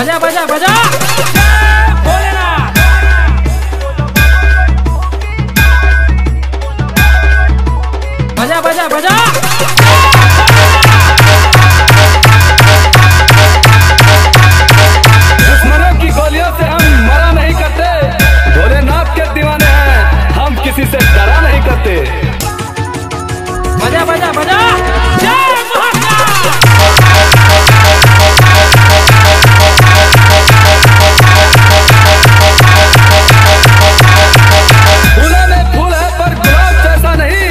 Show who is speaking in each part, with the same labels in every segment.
Speaker 1: बजा बजा बजा जय भोलेनाथ। बजा बजा बजा
Speaker 2: दुश्मनों की गोलियों से हम मरा नहीं करते, भोलेनाथ के दीवाने हैं, हम किसी से डरा नहीं करते।
Speaker 1: बजा बजा बजा जय महाकाल।
Speaker 2: फूलों में फूल है पर गुलाब जैसा नहीं,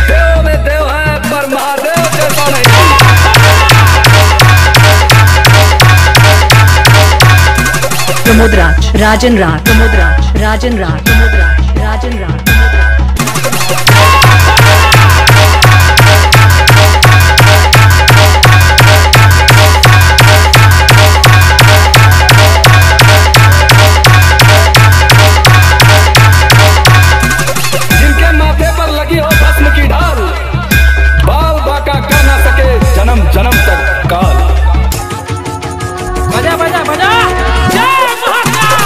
Speaker 2: देवों में देव है पर महादेव जैसा नहीं।
Speaker 3: प्रमोद राज, राजन राज, प्रमोद राज, राजन राज, प्रमोद राज, राजन राज,
Speaker 2: जिनके माथे पर लगी हो भस्म की ढाल, बाल बाका कर ना सके जन्म जन्म तक काल।
Speaker 1: बजा बजा बजा जय महाकाल।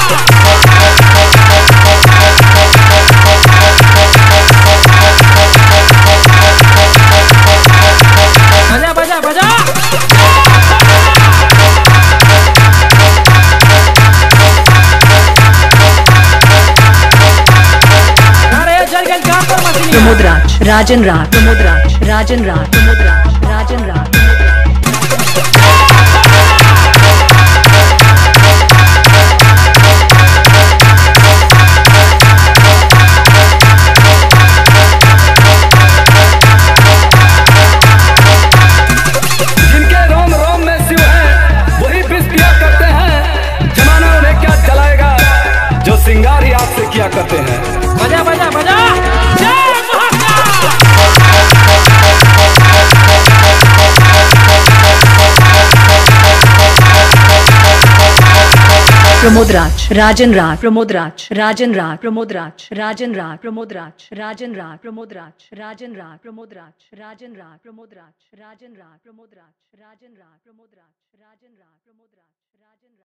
Speaker 1: बजा बजा बजा अरे जल गल कहां पर मशीन।
Speaker 3: प्रमोद राज, राजन राज, प्रमोद राज, राजन राज, प्रमोद राज, राजन राज,
Speaker 2: जिनके रोम रोम में शिव है वही विष पिया करते हैं, जमाना उन्हें क्या जलाएगा जो सिंगार ही आग से किया करते हैं।
Speaker 1: बजा बजा बजा जय महाकाल।
Speaker 3: प्रमोद राज, राजन राज, प्रमोद राज, राजन राज, प्रमोद राज, राजन राज, प्रमोद राज, राजन राज, प्रमोद राज, राजन राज, प्रमोद राज, राजन राज, प्रमोद राज, राजन राज, प्रमोद राज, राजन राज, प्रमोद राज, राजन राज, प्रमोद राज, राजन राज।